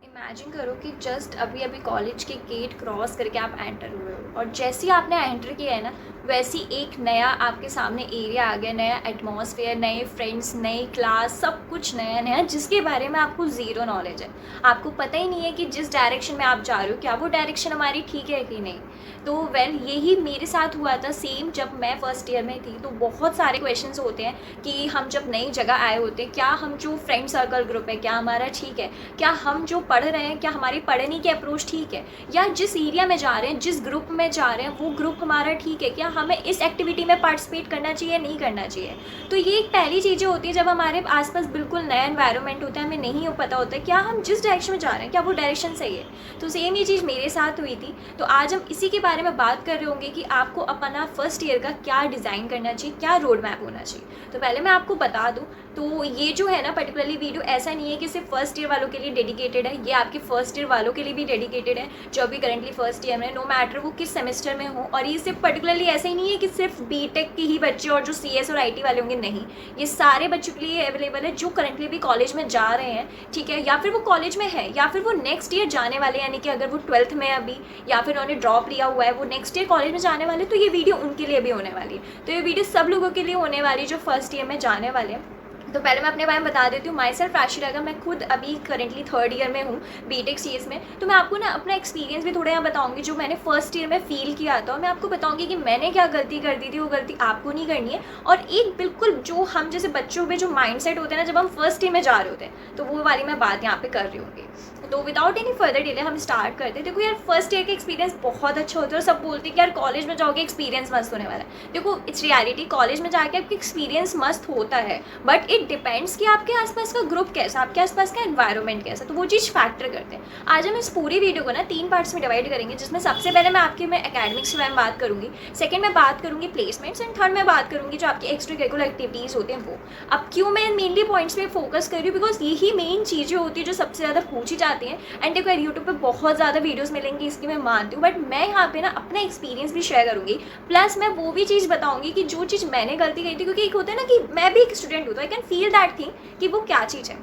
Imagine करो कि just अभी अभी कॉलेज के गेट क्रॉस करके आप एंटर हुए हो और जैसे ही आपने एंटर किया है ना, वैसे ही एक नया आपके सामने एरिया आ गया, नया एटमॉस्फेयर, नए फ्रेंड्स, नई क्लास, सब कुछ नया नया जिसके बारे में आपको ज़ीरो नॉलेज है। आपको पता ही नहीं है कि जिस डायरेक्शन में आप जा रहे हो क्या वो डायरेक्शन हमारी ठीक है कि नहीं। तो यही मेरे साथ हुआ था सेम। जब मैं फर्स्ट ईयर में थी तो बहुत सारे क्वेश्चंस होते हैं कि हम जब नई जगह आए होते हैं, क्या हम जो फ्रेंड सर्कल ग्रुप है क्या हमारा ठीक है, क्या हम जो पढ़ रहे हैं क्या हमारी पढ़ने की अप्रोच ठीक है, या जिस एरिया में जा रहे हैं, जिस ग्रुप में जा रहे हैं वो ग्रुप हमारा ठीक है, क्या हमें इस एक्टिविटी में पार्टिसिपेट करना चाहिए नहीं करना चाहिए। तो ये एक पहली चीज़ें होती है जब हमारे आसपास बिल्कुल नया एनवायरनमेंट होता है, हमें नहीं पता होता है क्या हम जिस डायरेक्शन में जा रहे हैं क्या वो डायरेक्शन सही है। तो सेम ये चीज़ मेरे साथ हुई थी। तो आज हम इसी के बारे में बात कर रहे होंगे कि आपको अपना फर्स्ट ईयर का क्या डिज़ाइन करना चाहिए, क्या रोड मैप होना चाहिए। तो पहले मैं आपको बता दूँ, तो ये जो है ना पर्टिकुलरली वीडियो ऐसा नहीं है कि सिर्फ फर्स्ट ईयर वालों के लिए डेडिकेटेड है, ये आपके फर्स्ट ईयर वालों के लिए भी डेडिकेटेड है जो अभी करंटली फर्स्ट ईयर में, नो मैटर वो किस सेमेस्टर में हो। और ये सिर्फ पर्टिकुलरली ऐसा ही नहीं है कि सिर्फ बीटेक के ही बच्चे और जो सीएस और आईटी वाले होंगे, नहीं, ये सारे बच्चों के लिए अवेलेबल है जो करंटली भी कॉलेज में जा रहे हैं, ठीक है, या फिर वो कॉलेज में है या फिर वो नेक्स्ट ईयर जाने वाले, यानी कि अगर वो 12th में अभी या फिर उन्होंने ड्रॉप लिया हुआ है वो नेक्स्ट ईयर कॉलेज में जाने वाले, तो ये वीडियो उनके लिए भी होने वाली है। तो ये वीडियो सब लोगों के लिए होने वाली जो फर्स्ट ईयर में जाने वाले हैं। तो पहले मैं अपने बारे में बता देती हूँ। माई सेल्फ राशिद अगर, मैं खुद अभी करेंटली थर्ड ईयर में हूँ बीटेक सीएस में। तो मैं आपको ना अपना एक्सपीरियंस भी थोड़ा यहाँ बताऊँगी जो मैंने फर्स्ट ईयर में फील किया था, और मैं आपको बताऊँगी कि मैंने क्या गलती कर दी थी, वो गलती आपको नहीं करनी है। और एक बिल्कुल जो हम जैसे बच्चों में जो माइंडसेट होते हैं ना जब हम फर्स्ट ईयर में जा रहे होते हैं, तो वो वाली मैं बात यहाँ पे कर रही हूँगी। तो विदाउट एनी फर्दर डिले हम स्टार्ट करते हैं। देखो यार, फर्स्ट ईयर का एक्सपीरियंस बहुत अच्छा होता है और सब बोलते हैं कि यार कॉलेज में जाओगे एक्सपीरियंस मस्त होने वाला है। देखो इट्स रियलिटी, कॉलेज में जाके आपका एक्सपीरियंस मस्त होता है, बट इट डिपेंड्स कि आपके आसपास का ग्रुप कैसा, आपके आसपास का एनवायरनमेंट कैसा, तो वो चीज़ फैक्टर करते हैं। आज हम इस पूरी वीडियो को ना 3 पार्ट्स में डिवाइड करेंगे, जिसमें सबसे पहले मैं एकेडमिक्स के बारे में बात करूँगी, सेकंड मैं बात करूँगी प्लेसमेंट्स, एंड थर्ड मैं बात करूँगी जो आपकी एक्स्ट्रा करिकुलर एक्टिविटीज़ होते हैं वो। अब क्यों मैं मेनली पॉइंट्स पे फोकस कर रही हूँ, बिकॉज यही मेन चीज़ें होती है जो सबसे ज़्यादा पूछी जाती हैं। एंड देखो यूट्यूब पे बहुत ज़्यादा वीडियोस मिलेंगी, इसकी मैं मानती हूँ, बट मैं यहाँ पे ना अपना एक्सपीरियंस भी शेयर करूँगी, प्लस मैं वो भी चीज़ बताऊँगी कि जो चीज़ मैंने गलती की थी, क्योंकि एक होता है ना कि मैं भी एक स्टूडेंट हूँ तो I can feel that thing कि वो क्या चीज़ है।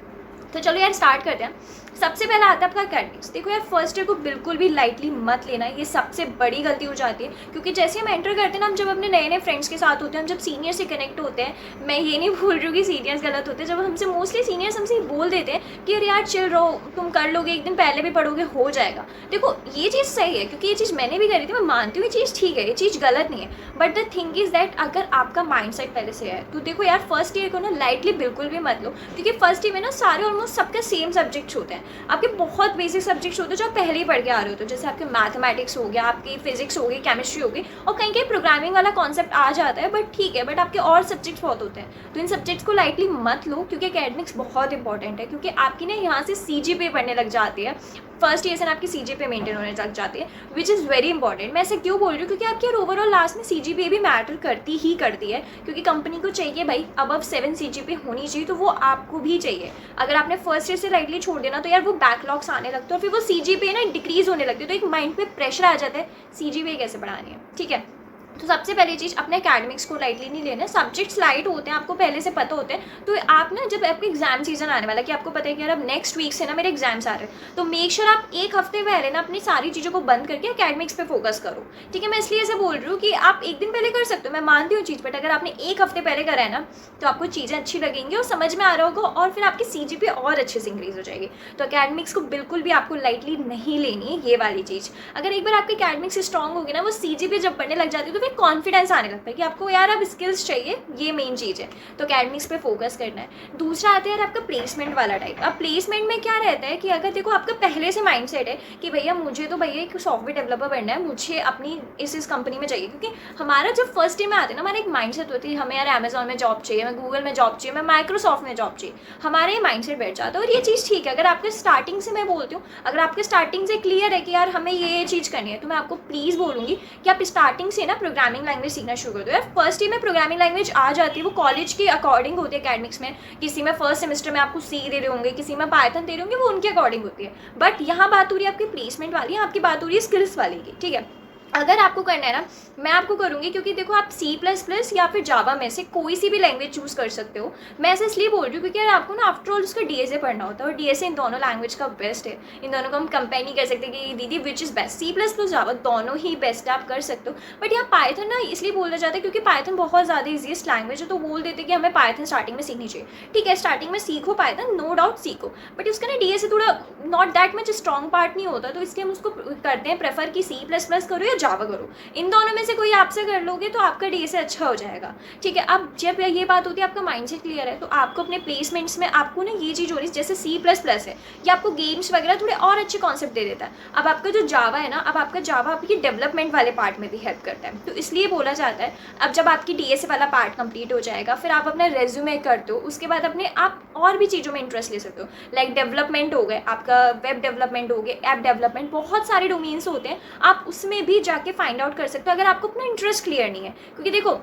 तो चलो यार स्टार्ट करते हैं। सबसे पहला आता है आपका एकेडमिक्स। देखो यार, फर्स्ट ईयर को बिल्कुल भी लाइटली मत लेना, ये सबसे बड़ी गलती हो जाती है। क्योंकि जैसे हम एंटर करते हैं ना, हम जब अपने नए नए फ्रेंड्स के साथ होते हैं, हम जब सीनियर से कनेक्ट होते हैं, मैं ये नहीं बोल रही हूँ कि सीनियर्स गलत होते हैं, जब हमसे मोस्टली सीनियर्स हमसे बोल देते हैं कि अरे यार चिल रहो, तुम कर लोगे, एक दिन पहले भी पढ़ोगे हो जाएगा। देखो ये चीज़ सही है, क्योंकि ये चीज़ मैंने भी करी थी, मैं मानती हूँ ये चीज़ ठीक है, ये चीज़ गलत नहीं है। But the thing is that अगर आपका माइंड सेट पहले से है तो देखो यार, फर्स्ट ईयर को ना लाइटली बिल्कुल भी मत लो, क्योंकि फर्स्ट ईयर में ना सारे ऑलमोस्ट सबके सेम सब्जेक्ट्स होते हैं, आपके बहुत बेसिक सब्जेक्ट्स होते हैं जो आप पहले ही पढ़ के आ रहे हो। तो जैसे आपके मैथमेटिक्स हो गया, आपकी फिजिक्स हो गई, केमिस्ट्री हो गई, और कहीं कहीं प्रोग्रामिंग वाला कॉन्सेप्ट आ जाता है, बट ठीक है, बट आपके और सब्जेक्ट्स बहुत होते हैं। तो इन सब्जेक्ट्स को लाइटली मत लो, क्योंकि एकेडमिक्स बहुत इंपॉर्टेंट है, क्योंकि आपकी ना यहाँ से सीजीपीए पढ़ने लग जाती है, फर्स्ट ईयर से ना आपकी सीजीपीए मेंटेन होने लग जाती है, विच इज़ वेरी इंपॉर्टेंट। मैं ऐसे क्यों बोल रही हूँ, क्योंकि आपकी ओवरऑल लास्ट में सीजीपीए भी मैटर करती है, क्योंकि कंपनी को चाहिए भाई अबव 7 सीजीपीए होनी चाहिए, तो वो आपको भी चाहिए। अगर आपने फर्स्ट ईयर से राइटली छोड़ देना तो यार वो बैकलॉग्स आने लगते हैं और फिर वो सीजीपीए ना डिक्रीज होने लगती है, तो एक माइंड पे प्रेशर आ जाता है सीजीपीए कैसे बढ़ानी है, ठीक है। तो सबसे पहली चीज़, अपने एकेडमिक्स को लाइटली नहीं लेना। सब्जेक्ट्स लाइट होते हैं, आपको पहले से पता होते हैं। तो आप ना जब आपको एग्जाम सीजन आने वाला है कि आपको पता है कि यार अब नेक्स्ट वीक से ना मेरे एग्जाम्स आ रहे हैं, तो मेक श्योर आप एक हफ्ते पहले ना अपनी सारी चीज़ों को बंद करके एकेडमिक्स पे फोकस करो, ठीक है। मैं इसलिए ऐसे बोल रही हूँ कि आप एक दिन पहले कर सकते हो, मैं मानती हूँ चीज़, बट अगर आपने एक हफ्ते पहले करा है ना तो आपको चीज़ें अच्छी लगेंगी और समझ में आ रहा होगा, और फिर आपकी सीजीपीए और अच्छे से इंक्रीज हो जाएगी। तो एकेडमिक्स को बिल्कुल भी आपको लाइटली नहीं लेनी है, ये वाली चीज़। अगर एक बार आपकी एकेडमिक्स स्ट्रॉन्ग होगी ना, वो सीजीपीए जब पढ़ने लग जाती है तो फिर कॉन्फिडेंस आने लगता है कि आपको यार अब स्किल्स चाहिए, ये मेन चीज़ है। तो एकेडमिक्स पे फोकस करना है। दूसरा आता है यार आपका प्लेसमेंट वाला टाइप। अब प्लेसमेंट में क्या रहता है कि अगर देखो आपका पहले से माइंडसेट है कि भैया मुझे तो भैया एक सॉफ्टवेयर डेवलपर बनना है, मुझे अपनी इस कंपनी में चाहिए, क्योंकि हमारा जब फर्स्ट ईयर में आते हैं ना, हमारा एक माइंडसेट होती है हमें यार अमेजॉन में जॉब चाहिए, हमें गूगल में जॉब चाहिए, मैं माइक्रोसॉफ्ट में जॉब चाहिए, हमारा ये माइंडसेट बैठ जाता है। और ये चीज़ ठीक है, अगर आपके स्टार्टिंग से, मैं बोलती हूँ अगर आपके स्टार्टिंग से क्लियर है कि यार हमें ये चीज़ करनी है, तो मैं आपको प्लीज़ बोलूँगी कि आप स्टार्टिंग से ना प्रोग्रामिंग लैंग्वेज सीखना शुरू कर दो। यार फर्स्ट ईयर में प्रोग्रामिंग लैंग्वेज आ जाती है, वो कॉलेज के अकॉर्डिंग होती है। एकेडमिक्स में किसी में फर्स्ट सेमेस्टर में आपको सी दे रहे होंगे, किसी में पाइथन दे रहे होंगे, वो उनके अकॉर्डिंग होती है। बट यहाँ बात हो रही है आपकी प्लेसमेंट वाली, आपकी बात हो रही है स्किल्स वाली की, ठीक है। अगर आपको करना है ना, मैं आपको करूँगी, क्योंकि देखो आप C++ या फिर जावा में से कोई सी भी लैंग्वेज चूज़ कर सकते हो। मैं ऐसे इसलिए बोल रही हूँ क्योंकि यार आपको ना आफ्टर ऑल उसका डीएसए पढ़ना होता है, और डीएसए इन दोनों लैंग्वेज का बेस्ट है। इन दोनों को हम कंपेयर नहीं कर सकते कि दीदी विच इज़ बेस्ट। C++ जावा दोनों ही बेस्ट है, आप कर सकते हो। बट यहाँ पाइथन ना इसलिए बोला जाता है क्योंकि पाइथन बहुत ज़्यादा ईजीएस्ट लैंग्वेज है, तो बोल देते कि हमें पाइथन स्टार्टिंग में सीखनी चाहिए। ठीक है, स्टार्टिंग में सीखो पाइथन, नो डाउट सीखो, बट उसका ना डीएसए थोड़ा not that much strong part नहीं होता, तो इसलिए हम उसको करते हैं प्रेफर कि C++ करो या जावा करो। इन दोनों में से कोई आपसे कर लोगे तो आपका डीएसए अच्छा हो जाएगा। ठीक है, अब जब ये बात होती है आपका माइंडसेट क्लियर है, तो आपको अपने प्लेसमेंट्स में आपको ना ये चीज़ हो रही है, जैसे C++ है, ये आपको गेम्स वगैरह थोड़े और अच्छे कॉन्सेप्ट दे देता है। अब आपका जो जावा है ना, अब आपका जावा आपकी डेवलपमेंट वाले पार्ट में भी हेल्प करता है, तो इसलिए बोला जाता है अब जब आपकी डीएसए वाला पार्ट कंप्लीट हो जाएगा, फिर आप अपना रेज्यूमे करते हो, उसके बाद अपने आप और भी चीज़ों में इंटरेस्ट ले सकते हो। लाइक डेवलपमेंट हो गए, आपका वेब डेवलपमेंट हो गए, ऐप डेवलपमेंट, बहुत सारे डोमेन्स होते हैं, आप उसमें भी जाके फाइंड आउट कर सकते हो अगर आपको अपना इंटरेस्ट क्लियर नहीं है। क्योंकि देखो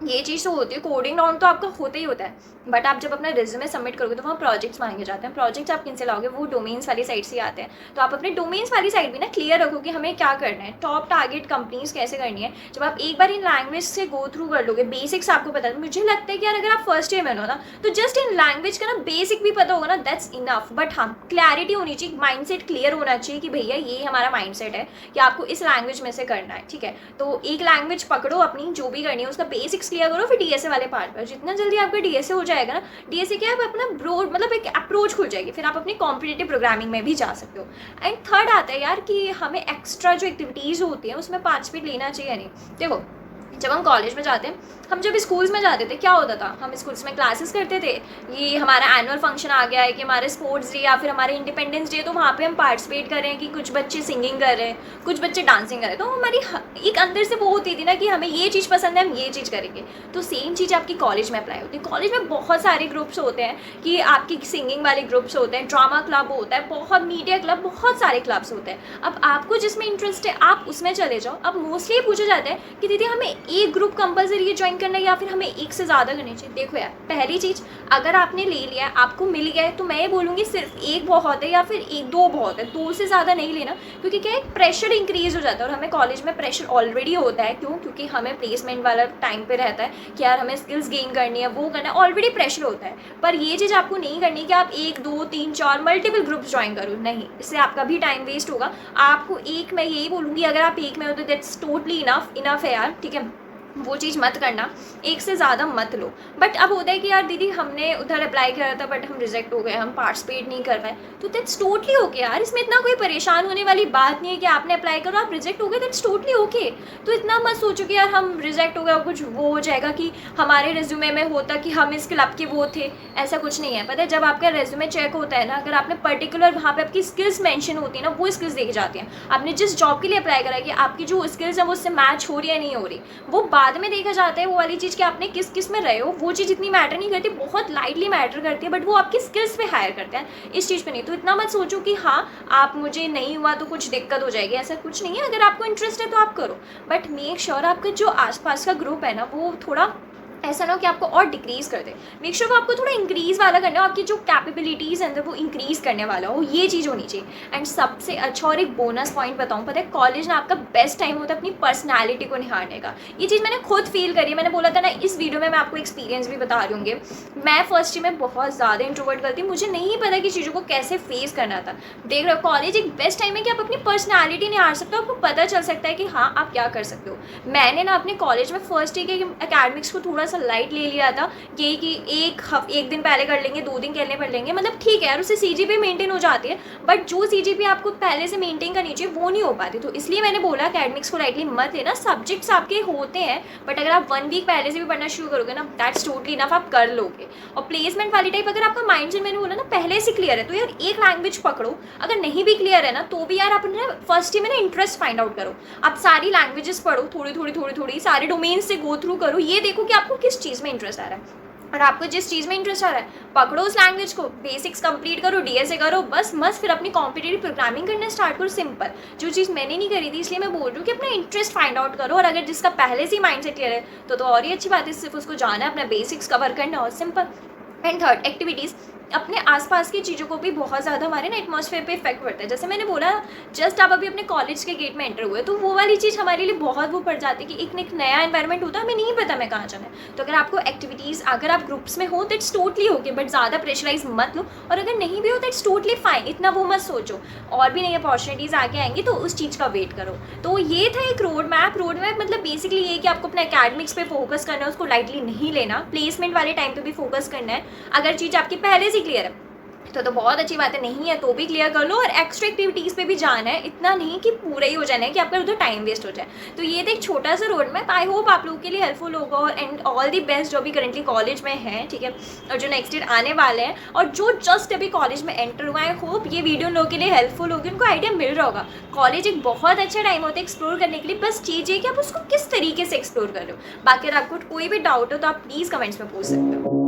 ये चीज़ तो होती है, कोडिंग डाउन तो आपका होता ही होता है, बट आप जब अपना रिज्यूमे सबमिट करोगे तो वहाँ प्रोजेक्ट्स मांगे जाते हैं। प्रोजेक्ट्स आप किन से लाओगे, वो डोमेन्स वाली साइड से आते हैं, तो आप अपने डोमेन्स वाली साइड भी ना क्लियर रखो कि हमें क्या करना है, टॉप टारगेट कंपनीज कैसे करनी है। जब आप एक बार इन लैंग्वेज से गो थ्रू कर लोगे, बेसिक्स आपको पता है, मुझे लगता है कि यार अगर आप फर्स्ट ईयर में हो ना, तो जस्ट इन लैंग्वेज का ना बेसिक भी पता होगा ना, दैट्स इनफ। बट हाँ, क्लैरिटी होनी चाहिए, माइंडसेट क्लियर होना चाहिए कि भैया ये हमारा माइंडसेट है कि आपको इस लैंग्वेज में से करना है। ठीक है, तो एक लैंग्वेज पकड़ो अपनी, जो भी करनी है उसका बेसिक्स क्लियर करो, फिर डीएसए वाले पार्ट पर जितना जल्दी आपका डीएसए हो जाएगा ना, डीएसए क्या है, अपना ब्रॉड मतलब एक अप्रोच खुल जाएगी, फिर आप अपनी कॉम्पिटिटिव प्रोग्रामिंग में भी जा सकते हो। एंड थर्ड आता है यार कि हमें एक्स्ट्रा जो एक्टिविटीज़ होती हैं उसमें पार्टिसिपेट लेना चाहिए नहीं। देखो जब हम कॉलेज में जाते हैं, हम जब स्कूल्स में जाते थे क्या होता था, हम स्कूल्स में क्लासेस करते थे, ये हमारा एनुअल फंक्शन आ गया है कि हमारे स्पोर्ट्स डे या फिर हमारे इंडिपेंडेंस डे, तो वहाँ पे हम पार्टिसिपेट कर रहे हैं कि कुछ बच्चे सिंगिंग कर रहे हैं, कुछ बच्चे डांसिंग कर रहे हैं, तो हमारी एक अंदर से वो होती थी ना कि हमें ये चीज़ पसंद है, हम ये चीज़ करेंगे। तो सेम चीज़ आपकी कॉलेज में अप्लाई होती है। कॉलेज में बहुत सारे ग्रुप्स होते हैं कि आपकी सिंगिंग वाले ग्रुप्स होते हैं, ड्रामा क्लब होता है, बहुत मीडिया क्लब, बहुत सारे क्लब्स होते हैं। अब आपको जिसमें इंटरेस्ट है आप उसमें चले जाओ। अब मोस्टली ये पूछा जाता है कि दीदी हमें एक ग्रुप कंपलसरी ये ज्वाइन करना है या फिर हमें एक से ज़्यादा करनी चाहिए। देखो यार, पहली चीज़, अगर आपने ले लिया है, आपको मिल गया है, तो मैं ये बोलूँगी सिर्फ एक बहुत है या फिर एक दो बहुत है, दो से ज़्यादा नहीं लेना। क्योंकि क्या है, प्रेशर इंक्रीज़ हो जाता है, और हमें कॉलेज में प्रेशर ऑलरेडी होता है। क्यों? क्योंकि हमें प्लेसमेंट वाला टाइम पे रहता है कि यार हमें स्किल्स गेन करनी है, वो करना है, ऑलरेडी प्रेशर होता है। पर ये चीज़ आपको नहीं करनी कि आप 1 2 3 4 मल्टीपल ग्रुप्स ज्वाइन करो, नहीं, इससे आपका भी टाइम वेस्ट होगा। आपको एक, मैं यही बोलूँगी, अगर आप एक में हो तो दैट्स टोटली इनफ है यार। ठीक है, वो चीज़ मत करना, एक से ज़्यादा मत लो। बट अब होता है कि यार दीदी हमने उधर अप्लाई करा था बट हम रिजेक्ट हो गए, हम पार्टिसिपेट नहीं कर पाए, तो दैट्स टोटली ओके यार। इसमें इतना कोई परेशान होने वाली बात नहीं है कि आपने अप्लाई करो, आप रिजेक्ट हो गए, दैट्स टोटली ओके। तो इतना मत सोचो कि यार हम रिजेक्ट हो गए और कुछ वो हो जाएगा कि हमारे रिज्यूमे में होता कि हम इस क्लब के वो थे, ऐसा कुछ नहीं है। पता है, जब आपका रिज्यूमे चेक होता है ना, अगर आपने पर्टिकुलर वहाँ पर आपकी स्किल्स मैंशन होती है ना, वो स्किल्स देखी जाती हैं। आपने जिस जॉब के लिए अप्लाई करा है कि आपकी जो स्किल्स है वो उससे मैच हो रही है नहीं हो रही, वो बाद में देखा जाता है। वो वाली चीज़ कि आपने किस किस में रहे हो, वो चीज़ इतनी मैटर नहीं करती, बहुत लाइटली मैटर करती है, बट वो आपकी स्किल्स पे हायर करते हैं, इस चीज़ पे नहीं। तो इतना मत सोचो कि हाँ आप मुझे नहीं हुआ तो कुछ दिक्कत हो जाएगी, ऐसा कुछ नहीं है। अगर आपको इंटरेस्ट है तो आप करो, बट मेक श्योर आपका जो आसपास का ग्रुप है ना, वो थोड़ा ऐसा ना हो कि आपको और डिक्रीज़ कर दे। मेक श्योर आपको थोड़ा इंक्रीज़ वाला करना हो, आपकी जो कैपेबिलिटीज़ अंदर वो इंक्रीज़ करने वाला हो, ये चीज़ होनी चाहिए। एंड सबसे अच्छा और एक बोनस पॉइंट बताऊँ, पता है, कॉलेज ना आपका बेस्ट टाइम होता है अपनी पर्सनैलिटी को निहारने का। ये चीज़ मैंने खुद फील करी, मैंने बोला था ना इस वीडियो में, मैं आपको एक्सपीरियंस भी बता रही हूँ। मैं फर्स्ट ईयर में बहुत ज़्यादा इंट्रोवर्ट करती, मुझे नहीं पता कि चीज़ों को कैसे फेस करना था। देख रहे हो, कॉलेज एक बेस्ट टाइम है कि आप अपनी पर्सनैलिटी निहार सकते हो, आपको पता चल सकता है कि हाँ आप क्या कर सकते हो। मैंने ना अपने कॉलेज में फर्स्ट ईयर के एकेडमिक्स को थोड़ा सा लाइट ले लिया था, ये कि एक दिन पहले कर लेंगे, 2 दिन पहले पढ़ लेंगे, मतलब ठीक है यार, उससे सीजीपीए मेंटेन हो जाती है, बट जो सीजीपीए आपको पहले से मेंटेन करनी चाहिए वो नहीं हो पाती। तो इसलिए मैंने बोला एकेडमिक्स को लाइटली मत लेना। सब्जेक्ट्स आपके होते हैं, बट अगर आप 1 वीक पहले से भी पढ़ना शुरू करोगे ना, दैट्स टोटली इनफ, आप कर लोगे। और प्लेसमेंट वाली टाइप, अगर आपका माइंड से, मैंने बोला ना, पहले से क्लियर है, तो यार एक लैंग्वेज पकड़ो। अगर नहीं भी क्लियर है ना, तो भी यार अपने फर्स्ट ईयर में ना इंटरेस्ट फाइंड आउट करो, आप सारी लैंग्वेजेस पढ़ो, थोड़ी सारे डोमेन से गो थ्रू करो, ये देखो कि आपको किस चीज़ में इंटरेस्ट आ रहा है, और आपको जिस चीज़ में इंटरेस्ट आ रहा है पकड़ो उस लैंग्वेज को, बेसिक्स कंप्लीट करो, डीएसए करो, बस फिर अपनी कॉम्पिटिटिव प्रोग्रामिंग करना स्टार्ट करो। सिंपल, जो चीज़ मैंने नहीं करी थी, इसलिए मैं बोल रही हूँ कि अपना इंटरेस्ट फाइंड आउट करो। और अगर जिसका पहले से ही माइंड से क्लियर है तो और ही अच्छी बात है, सिर्फ उसको जाना है, अपना बेसिक्स कवर करना, और सिंपल। And third, activities. अपने आसपास की चीज़ों को भी बहुत ज़्यादा हमारे ना एटमॉस्फेयर पे इफेक्ट पड़ता है। जैसे मैंने बोला, जस्ट आप अभी अपने कॉलेज के गेट में एंटर हुए, तो वो वाली चीज़ हमारे लिए बहुत वो पड़ जाती है कि एक नया एनवायरनमेंट होता है, हमें नहीं पता मैं कहाँ जाना है। तो अगर आपको एक्टिविटीज़, अगर आप ग्रुप्स में हो तो इट्स टोटली ओके, बट ज़्यादा प्रेशराइज मत लो, और अगर नहीं भी हो तो इट्स टोटली फाइन, इतना वो मत सोचो। और भी नई अपॉर्चुनिटीज़ आगे आएंगी तो उस चीज़ का वेट करो। तो ये था एक रोड मैप मतलब बेसिकली ये कि आपको अपने एकेडमिक्स पे फोकस करना है, उसको लाइटली नहीं लेना, प्लेसमेंट वाले टाइम पे भी फोकस करना है। अगर चीज़ आपकी पहले से क्लियर है तो बहुत अच्छी बात है, नहीं है तो भी क्लियर कर लो, और एक्स्ट्रा एक्टिविटीज़ पे भी जाना है, इतना नहीं कि पूरा ही हो जाना है कि आपका उधर टाइम वेस्ट हो जाए। तो ये था एक छोटा सा रोड मैप, आई होप आप लोगों के लिए हेल्पफुल होगा, और एंड ऑल दी बेस्ट जो अभी करंटली कॉलेज में है, ठीक है, और जो नेक्स्ट ईयर आने वाले हैं, और जो जस्ट अभी कॉलेज में एंटर हुआ है। आई होप ये वीडियो लोगों के लिए हेल्पफुल होगी, उनको आइडिया मिल रहा होगा। कॉलेज एक बहुत अच्छा टाइम होता है एक्सप्लोर करने के लिए, बस चीज़ ये कि आप उसको किस तरीके से एक्सप्लोर कर रहे हो। बाकी अगर आपको कोई भी डाउट हो तो आप प्लीज़ कमेंट्स में पूछ सकते हो।